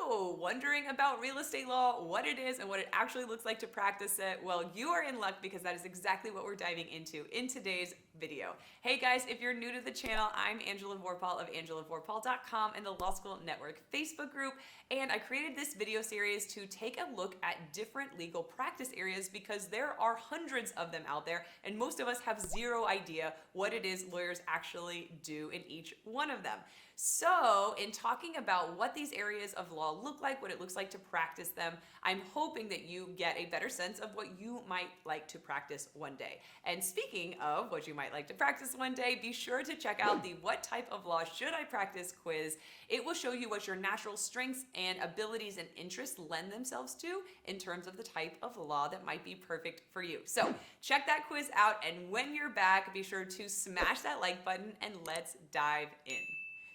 So, wondering about real estate law, what it is, and what it actually looks like to practice it? Well, you are in luck because that is exactly what we're diving into in today's video. Hey guys, if you're new to the channel, I'm Angela Vorpahl of angelavorpahl.com and the Law School Network Facebook group, and I created this video series to take a look at different legal practice areas because there are hundreds of them out there, and most of us have zero idea what it is lawyers actually do in each one of them. So, in talking about what these areas of law look like, what it looks like to practice them, I'm hoping that you get a better sense of what you might like to practice one day. And speaking of what you might like to practice one day, be sure to check out the What Type of Law Should I Practice quiz. It will show you what your natural strengths and abilities and interests lend themselves to in terms of the type of law that might be perfect for you. So, check that quiz out, and when you're back, be sure to smash that like button and let's dive in.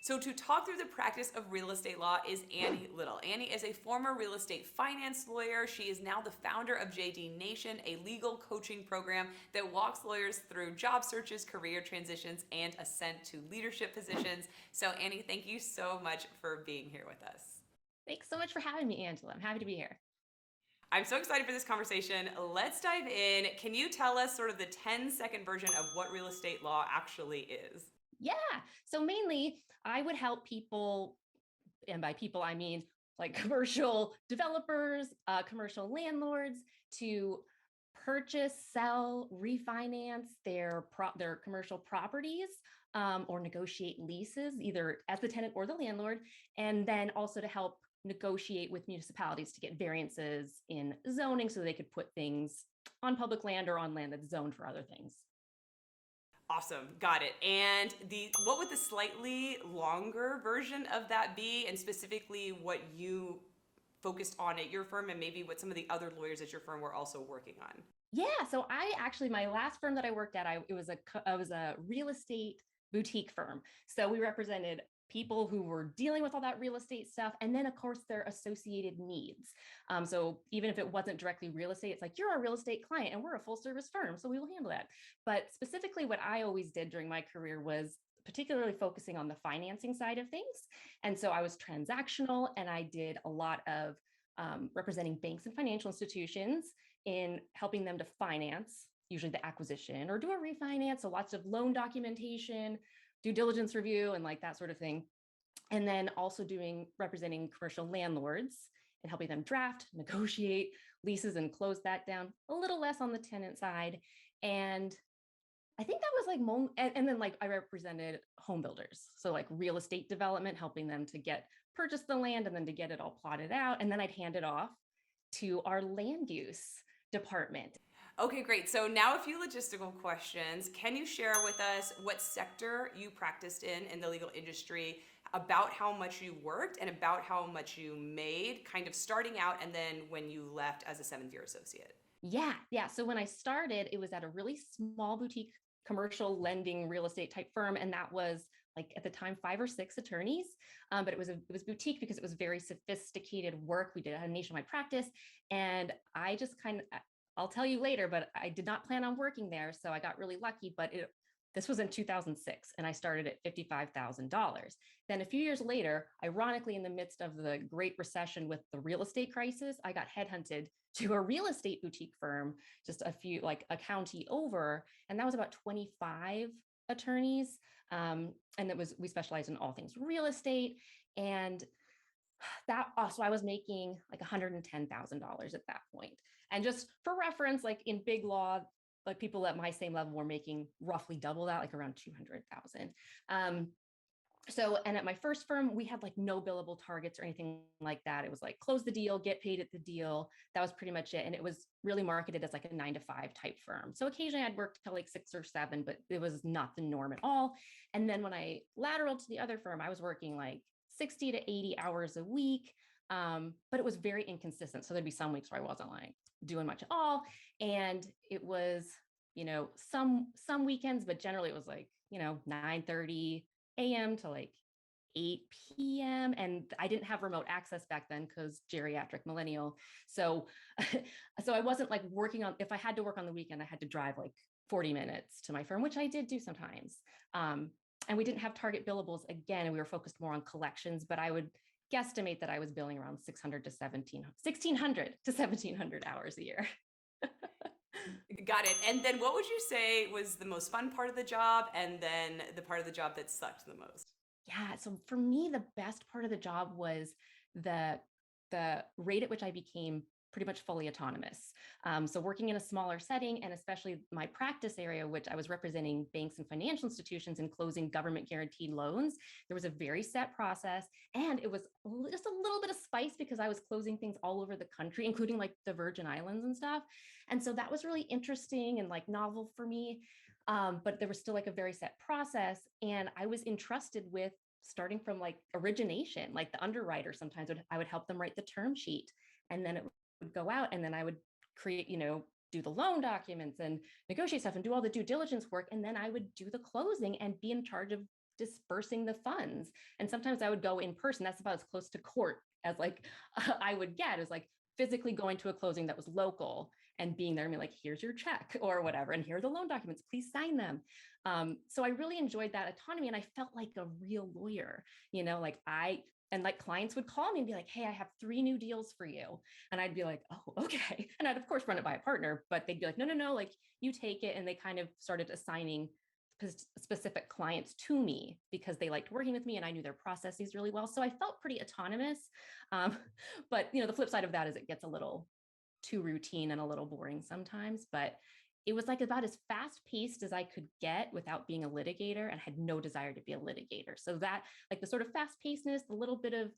So to talk through the practice of real estate law is Annie Little. Annie is a former real estate finance lawyer. She is now the founder of JD Nation, a legal coaching program that walks lawyers through job searches, career transitions, and ascent to leadership positions. So Annie, thank you so much for being here with us. Thanks so much for having me, Angela. I'm happy to be here. I'm so excited for this conversation. Let's dive in. Can you tell us sort of the 10-second version of what real estate law actually is? Yeah. So mainly, I would help people, and by people, I mean like commercial developers, commercial landlords to purchase, sell, refinance their commercial properties, or negotiate leases, either as the tenant or the landlord, and then also to help negotiate with municipalities to get variances in zoning so they could put things on public land or on land that's zoned for other things. Awesome. Got it. And the what would the slightly longer version of that be, and specifically what you focused on at your firm and maybe what some of the other lawyers at your firm were also working on? Yeah, so I actually my last firm that I worked at, I was a real estate boutique firm. So we represented people who were dealing with all that real estate stuff, and then of course their associated needs. So even if it wasn't directly real estate, it's like you're a real estate client, and we're a full service firm, so we will handle that. But specifically, what I always did during my career was particularly focusing on the financing side of things. And so I was transactional, and I did a lot of representing banks and financial institutions in helping them to finance, usually the acquisition or do a refinance. So lots of loan documentation, due diligence review, and like that sort of thing. And then also doing representing commercial landlords and helping them draft, negotiate leases and close that down, a little less on the tenant side. And I think that was and then like I represented home builders. So like real estate development, helping them to purchase the land and then to get it all plotted out. And then I'd hand it off to our land use department. Okay, great. So now a few logistical questions. Can you share with us what sector you practiced in the legal industry, about how much you worked and about how much you made, kind of starting out and then when you left as a seventh-year associate? Yeah. So when I started, it was at a really small boutique commercial lending real estate type firm, and that was like at the time 5 or 6 attorneys. But it was boutique because it was very sophisticated work. We did a nationwide practice, and I just kind of I'll tell you later, but I did not plan on working there, so I got really lucky. This was in 2006, and I started at $55,000. Then a few years later, ironically, in the midst of the Great Recession with the real estate crisis, I got headhunted to a real estate boutique firm, just like a county over, and that was about 25 attorneys. And we specialized in all things real estate, and so I was making like $110,000 at that point. And just for reference, like in big law, like people at my same level were making roughly double that, like around 200,000. And at my first firm, we had like no billable targets or anything like that. It was like close the deal, get paid at the deal. That was pretty much it. And it was really marketed as like a 9 to 5 type firm. So occasionally I'd work till like 6 or 7, but it was not the norm at all. And then when I lateraled to the other firm, I was working like 60 to 80 hours a week. But it was very inconsistent. So there'd be some weeks where I wasn't like doing much at all. And it was, some weekends, but generally it was like, 9:30 a.m. to like 8 p.m. And I didn't have remote access back then because geriatric millennial. So, so I wasn't like if I had to work on the weekend, I had to drive like 40 minutes to my firm, which I did do sometimes. And we didn't have target billables again, and we were focused more on collections, but I would guesstimate that I was billing around 1600 to 1700 hours a year. Got it. And then what would you say was the most fun part of the job, and then the part of the job that sucked the most? Yeah. So for me, the best part of the job was the the rate at which I became pretty much fully autonomous. So working in a smaller setting, and especially my practice area, which I was representing banks and financial institutions and closing government guaranteed loans, there was a very set process, and it was just a little bit of spice because I was closing things all over the country, including like the Virgin Islands and stuff. And so that was really interesting and like novel for me. But there was still like a very set process, and I was entrusted with starting from like origination, like the underwriter. Sometimes I would help them write the term sheet, and then it would go out, and then I would create, do the loan documents and negotiate stuff and do all the due diligence work. And then I would do the closing and be in charge of dispersing the funds. And sometimes I would go in person. That's about as close to court as like I would get, is like physically going to a closing that was local and being there and being like, here's your check or whatever, and here are the loan documents, please sign them. So I really enjoyed that autonomy, and I felt like a real lawyer, like like clients would call me and be like, hey, I have 3 new deals for you. And I'd be like, oh, okay. And I'd of course run it by a partner, but they'd be like, no, like you take it. And they kind of started assigning specific clients to me because they liked working with me and I knew their processes really well. So I felt pretty autonomous. But the flip side of that is it gets a little too routine and a little boring sometimes, but it was like about as fast paced as I could get without being a litigator, and had no desire to be a litigator. So that, like, the sort of fast pacedness, the little bit of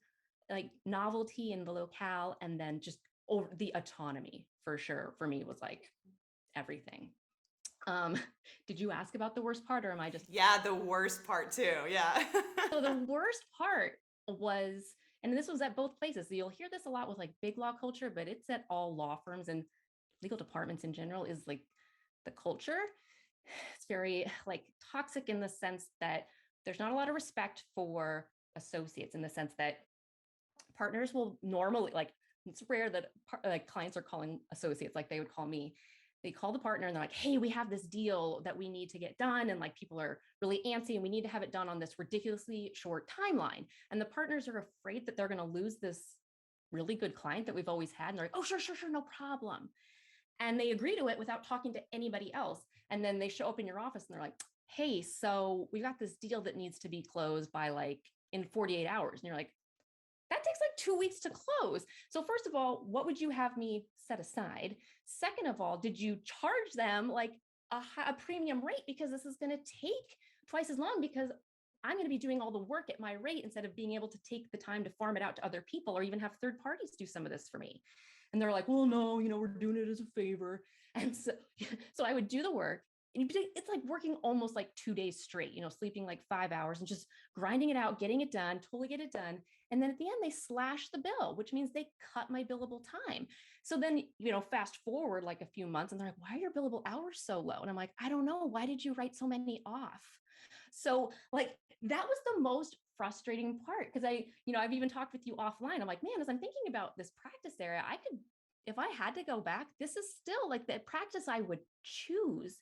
like novelty in the locale, and then just over the autonomy for sure for me was like everything. Um, did you ask about the worst part, or am I just? Yeah, the worst part too. Yeah. So the worst part was, and this was at both places. So you'll hear this a lot with like big law culture, but it's at all law firms and legal departments in general, is like the culture. It's very like toxic in the sense that there's not a lot of respect for associates, in the sense that partners will normally, like, it's rare that like clients are calling associates like they would call me. They call the partner and they're like, hey, we have this deal that we need to get done, and like people are really antsy and we need to have it done on this ridiculously short timeline. And the partners are afraid that they're going to lose this really good client that we've always had, and they're like, oh, sure, no problem. And they agree to it without talking to anybody else. And then they show up in your office and they're like, hey, so we got this deal that needs to be closed by like in 48 hours. And you're like, that takes like 2 weeks to close. So first of all, what would you have me set aside? Second of all, did you charge them like a premium rate, because this is going to take twice as long, because I'm going to be doing all the work at my rate instead of being able to take the time to farm it out to other people or even have third parties do some of this for me. And they're like, well, no, we're doing it as a favor. And so I would do the work. And it's like working almost like 2 days straight, sleeping like 5 hours and just grinding it out, getting it done, totally get it done. And then at the end, they slash the bill, which means they cut my billable time. So then, fast forward like a few months and they're like, why are your billable hours so low? And I'm like, I don't know. Why did you write so many off? So like, that was the most frustrating part, because I've even talked with you offline. I'm like, man, as I'm thinking about this practice area, I could, if I had to go back, this is still like the practice I would choose,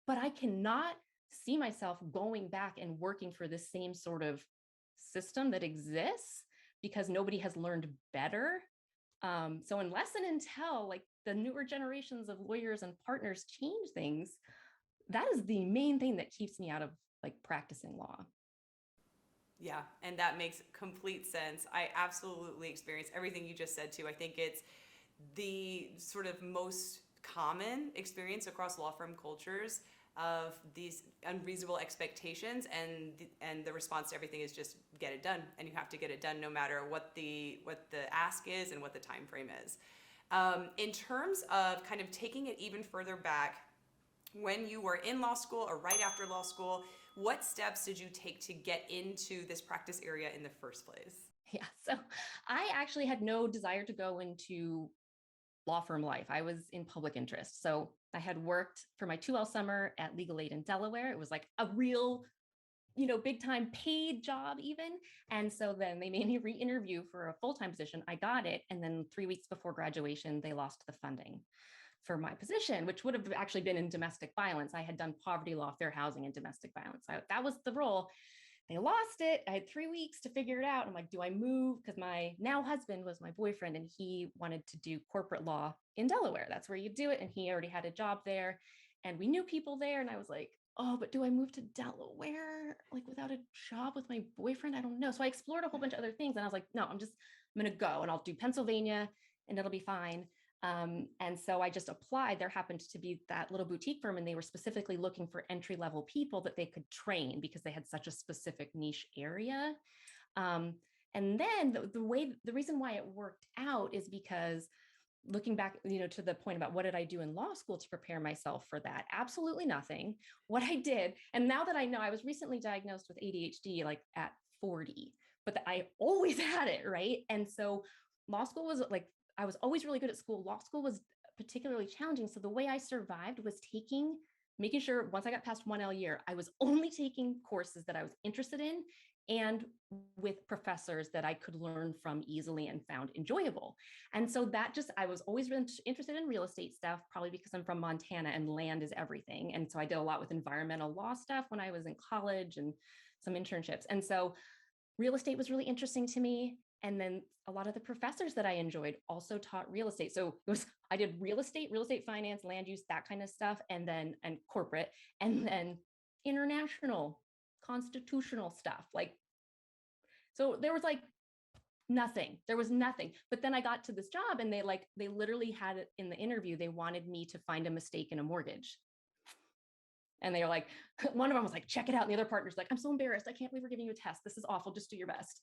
but I cannot see myself going back and working for the same sort of system that exists, because nobody has learned better. So unless and until like the newer generations of lawyers and partners change things, that is the main thing that keeps me out of like practicing law. Yeah, and that makes complete sense. I absolutely experience everything you just said too. I think it's the sort of most common experience across law firm cultures of these unreasonable expectations, and the response to everything is just get it done, and you have to get it done no matter what the ask is and what the time frame is. In terms of kind of taking it even further back, when you were in law school or right after law school, what steps did you take to get into this practice area in the first place? Yeah. So I actually had no desire to go into law firm life. I was in public interest. So I had worked for my 2L summer at Legal Aid in Delaware. It was like a real, big time paid job even. And so then they made me re-interview for a full-time position. I got it. And then 3 weeks before graduation, they lost the funding for my position, which would have actually been in domestic violence. I had done poverty law, fair housing, and domestic violence. That was the role. I lost it. I had 3 weeks to figure it out. I'm like, do I move? Because my now husband was my boyfriend and he wanted to do corporate law in Delaware. That's where you do it. And he already had a job there and we knew people there. And I was like, oh, but do I move to Delaware like without a job with my boyfriend? I don't know. So I explored a whole bunch of other things and I was like, no, I'm going to go and I'll do Pennsylvania and it'll be fine. And so I just applied. There happened to be that little boutique firm, and they were specifically looking for entry-level people that they could train because they had such a specific niche area. And then the reason why it worked out is because looking back, to the point about what did I do in law school to prepare myself for that? Absolutely nothing. What I did, and now that I know, I was recently diagnosed with ADHD like at 40, but I always had it, right? And so law school was like, I was always really good at school. Law school was particularly challenging. So the way I survived was making sure once I got past 1L year, I was only taking courses that I was interested in and with professors that I could learn from easily and found enjoyable. And so I was always really interested in real estate stuff, probably because I'm from Montana and land is everything. And so I did a lot with environmental law stuff when I was in college and some internships. And so real estate was really interesting to me. And then a lot of the professors that I enjoyed also taught real estate. So I did real estate finance, land use, that kind of stuff, and corporate, and then international, constitutional stuff. So there was nothing. There was nothing. But then I got to this job and they literally had it in the interview. They wanted me to find a mistake in a mortgage. And they were like, one of them was like, check it out. And the other partner's like, I'm so embarrassed. I can't believe we're giving you a test. This is awful. Just do your best.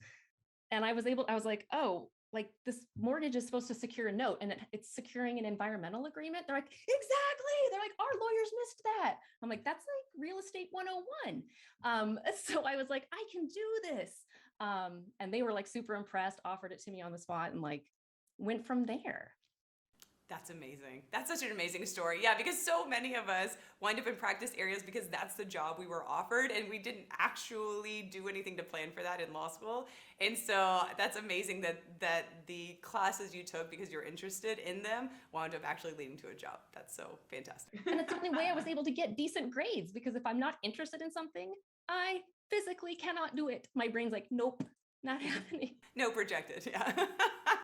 And I was like, oh, like this mortgage is supposed to secure a note and it's securing an environmental agreement. They're like, exactly. They're like, our lawyers missed that. I'm like, that's like real estate 101. So I was like, I can do this. And they were like super impressed, offered it to me on the spot and like went from there. That's amazing. That's such an amazing story. Yeah, because so many of us wind up in practice areas because that's the job we were offered and we didn't actually do anything to plan for that in law school. And so that's amazing that the classes you took because you're interested in them wound up actually leading to a job. That's so fantastic. And it's the only way I was able to get decent grades because if I'm not interested in something, I physically cannot do it. My brain's like, nope, not happening. No projected, yeah.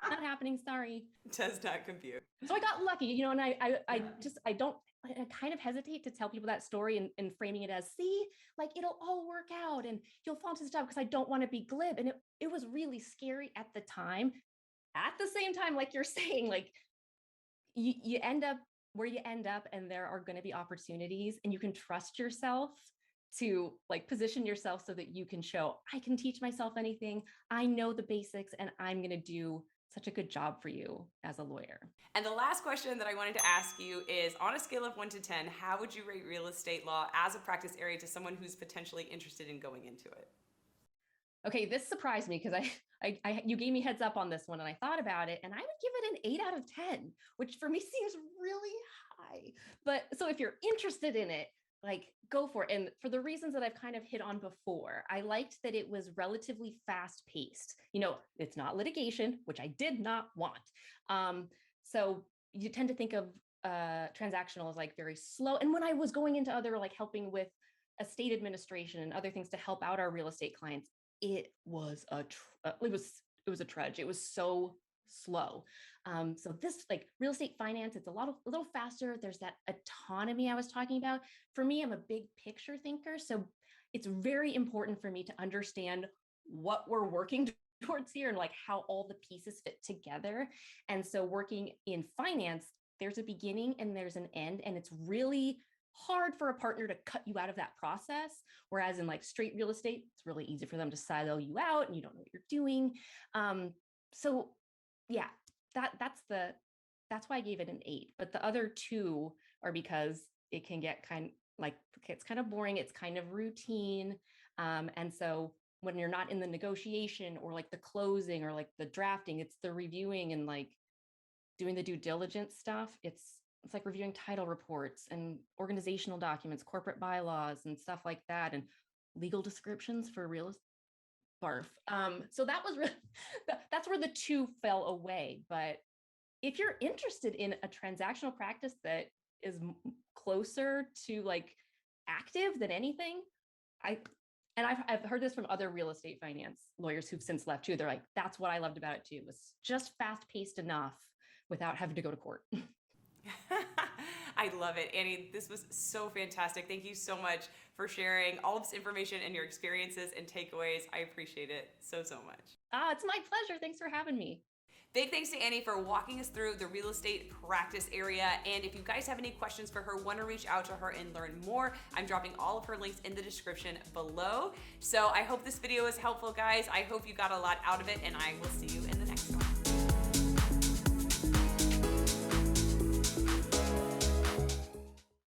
Not happening, sorry. Does not compute. So I got lucky, and I kind of hesitate to tell people that story and framing it as, see, like it'll all work out and you'll fall into this job because I don't want to be glib. And it was really scary at the time. At the same time, like you're saying, like you end up where you end up and there are going to be opportunities and you can trust yourself to like position yourself so that you can show, I can teach myself anything. I know the basics and I'm going to do such a good job for you as a lawyer. And the last question that I wanted to ask you is, on a scale of 1 to 10, how would you rate real estate law as a practice area to someone who's potentially interested in going into it? Okay, this surprised me because you gave me heads up on this one and I thought about it and I would give it an 8 out of 10, which for me seems really high. But so if you're interested in it, like go for it. And for the reasons that I've kind of hit on before, I liked that it was relatively fast paced. It's not litigation, which I did not want. So you tend to think of transactional as like very slow. And when I was going into other like helping with estate administration and other things to help out our real estate clients, it was it was a trudge. It was so slow. So this like real estate finance, it's a little faster. There's that autonomy I was talking about. For me, I'm a big picture thinker. So it's very important for me to understand what we're working towards here and like how all the pieces fit together. And so working in finance, there's a beginning and there's an end. And it's really hard for a partner to cut you out of that process. Whereas in like straight real estate, it's really easy for them to silo you out and you don't know what you're doing. So yeah, that's why I gave it an 8. But the other 2 are because it can get it's kind of boring. It's kind of routine. And so when you're not in the negotiation or like the closing or like the drafting, it's the reviewing and like doing the due diligence stuff. It's like reviewing title reports and organizational documents, corporate bylaws and stuff like that, and legal descriptions for real estate. Barf. So that was really, that's where the 2 fell away. But if you're interested in a transactional practice that is closer to like active than anything, And I've heard this from other real estate finance lawyers who've since left too. They're like, that's what I loved about it too, was just fast paced enough without having to go to court. I love it. Annie, this was so fantastic. Thank you so much for sharing all of this information and your experiences and takeaways. I appreciate it so, so much. It's my pleasure. Thanks for having me. Big thanks to Annie for walking us through the real estate practice area. And if you guys have any questions for her, want to reach out to her and learn more, I'm dropping all of her links in the description below. So I hope this video is helpful, guys. I hope you got a lot out of it, and I will see you in the next one.